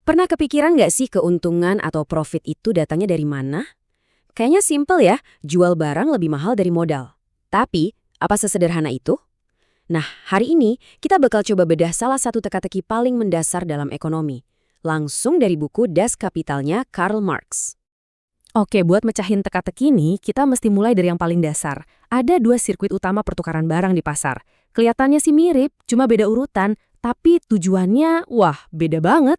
Pernah kepikiran nggak sih keuntungan atau profit itu datangnya dari mana? Kayaknya simple ya, jual barang lebih mahal dari modal. Tapi, apa sesederhana itu? Nah, hari ini kita bakal coba bedah salah satu teka-teki paling mendasar dalam ekonomi. Langsung dari buku Das Kapitalnya Karl Marx. Oke, buat mecahin teka-teki ini, kita mesti mulai dari yang paling dasar. Ada dua sirkuit utama pertukaran barang di pasar. Kelihatannya sih mirip, cuma beda urutan, tapi tujuannya, wah, beda banget.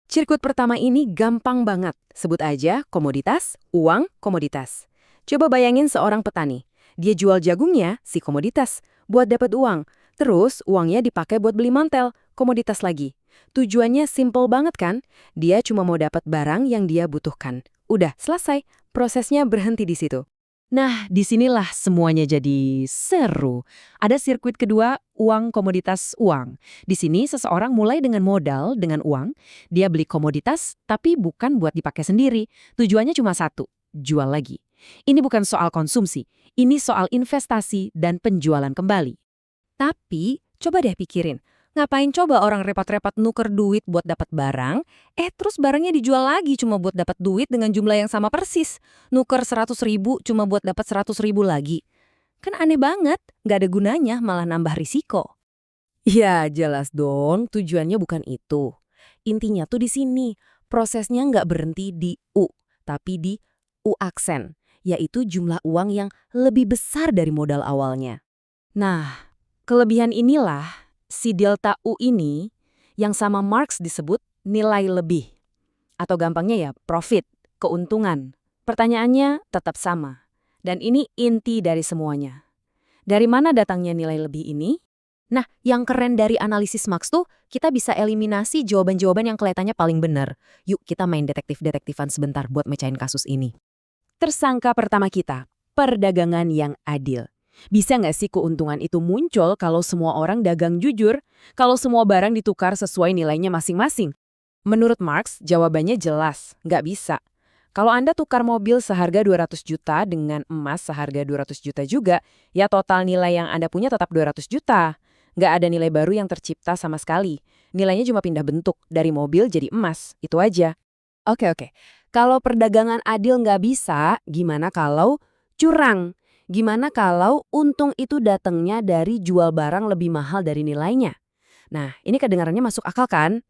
Sirkuit pertama ini gampang banget. Sebut aja komoditas, uang, komoditas. Coba bayangin seorang petani. Dia jual jagungnya, si komoditas, buat dapat uang. Terus uangnya dipakai buat beli mantel, komoditas lagi. Tujuannya simple banget kan? Dia cuma mau dapat barang yang dia butuhkan. Udah, selesai. Prosesnya berhenti di situ. Nah, disinilah semuanya jadi seru. Ada sirkuit kedua, uang komoditas uang. Di sini seseorang mulai dengan modal, dengan uang. Dia beli komoditas, tapi bukan buat dipakai sendiri. Tujuannya cuma satu, jual lagi. Ini bukan soal konsumsi, ini soal investasi dan penjualan kembali. Tapi, coba deh pikirin. Ngapain coba orang repot-repot nuker duit buat dapat barang, terus barangnya dijual lagi cuma buat dapat duit dengan jumlah yang sama persis. Nuker 100.000 cuma buat dapat 100.000 lagi. Kan aneh banget, nggak ada gunanya malah nambah risiko. Ya, jelas dong, tujuannya bukan itu. Intinya tuh di sini, prosesnya nggak berhenti di U, tapi di U aksen, yaitu jumlah uang yang lebih besar dari modal awalnya. Nah, kelebihan inilah si delta U ini yang sama Marx disebut nilai lebih. Atau gampangnya ya profit, keuntungan. Pertanyaannya tetap sama. Dan ini inti dari semuanya. Dari mana datangnya nilai lebih ini? Nah, yang keren dari analisis Marx tuh, kita bisa eliminasi jawaban-jawaban yang kelihatannya paling benar. Yuk kita main detektif-detektifan sebentar buat mecahin kasus ini. Tersangka pertama kita, perdagangan yang adil. Bisa nggak sih keuntungan itu muncul kalau semua orang dagang jujur? Kalau semua barang ditukar sesuai nilainya masing-masing? Menurut Marx, jawabannya jelas, nggak bisa. Kalau Anda tukar mobil seharga 200 juta dengan emas seharga 200 juta juga, ya total nilai yang Anda punya tetap 200 juta. Nggak ada nilai baru yang tercipta sama sekali. Nilainya cuma pindah bentuk, dari mobil jadi emas, itu aja. Oke. Kalau perdagangan adil nggak bisa, gimana kalau curang? Gimana kalau untung itu datangnya dari jual barang lebih mahal dari nilainya? Nah, ini kedengarannya masuk akal kan?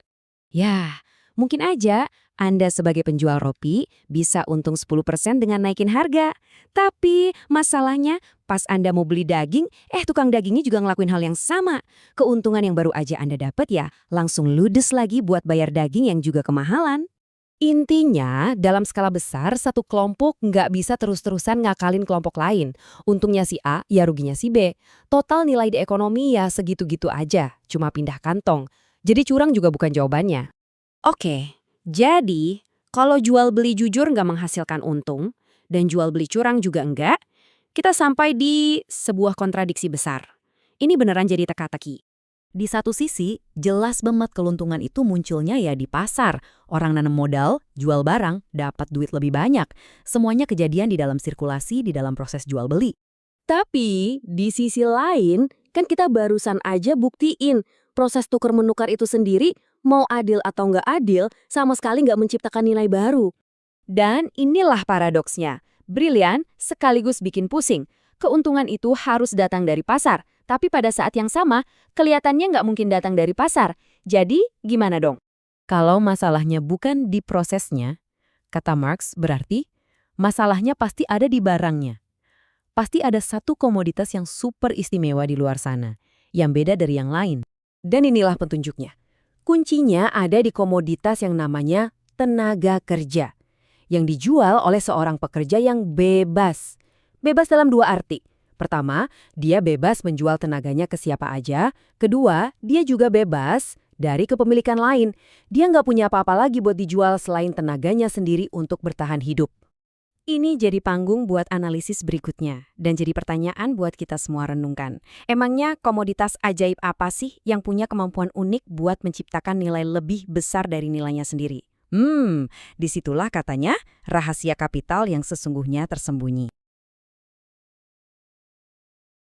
Ya, mungkin aja Anda sebagai penjual roti bisa untung 10% dengan naikin harga. Tapi masalahnya pas Anda mau beli daging, tukang dagingnya juga ngelakuin hal yang sama. Keuntungan yang baru aja Anda dapat ya langsung ludes lagi buat bayar daging yang juga kemahalan. Intinya, dalam skala besar, satu kelompok nggak bisa terus-terusan ngakalin kelompok lain. Untungnya si A, ya ruginya si B. Total nilai di ekonomi ya segitu-gitu aja, cuma pindah kantong. Jadi curang juga bukan jawabannya. Oke, jadi kalau jual beli jujur nggak menghasilkan untung, dan jual beli curang juga enggak, kita sampai di sebuah kontradiksi besar. Ini beneran jadi teka-teki. Di satu sisi, jelas banget keuntungan itu munculnya ya di pasar. Orang nanam modal, jual barang, dapat duit lebih banyak. Semuanya kejadian di dalam sirkulasi, di dalam proses jual beli. Tapi, di sisi lain, kan kita barusan aja buktiin proses tukar-menukar itu sendiri, mau adil atau nggak adil, sama sekali nggak menciptakan nilai baru. Dan inilah paradoksnya. Brilian sekaligus bikin pusing. Keuntungan itu harus datang dari pasar. Tapi pada saat yang sama, kelihatannya nggak mungkin datang dari pasar. Jadi, gimana dong? Kalau masalahnya bukan di prosesnya, kata Marx, berarti masalahnya pasti ada di barangnya. Pasti ada satu komoditas yang super istimewa di luar sana, yang beda dari yang lain. Dan inilah petunjuknya. Kuncinya ada di komoditas yang namanya tenaga kerja, yang dijual oleh seorang pekerja yang bebas. Bebas dalam dua arti. Pertama, dia bebas menjual tenaganya ke siapa aja. Kedua, dia juga bebas dari kepemilikan lain. Dia nggak punya apa-apa lagi buat dijual selain tenaganya sendiri untuk bertahan hidup. Ini jadi panggung buat analisis berikutnya. Dan jadi pertanyaan buat kita semua renungkan. Emangnya komoditas ajaib apa sih yang punya kemampuan unik buat menciptakan nilai lebih besar dari nilainya sendiri? Disitulah katanya rahasia kapital yang sesungguhnya tersembunyi.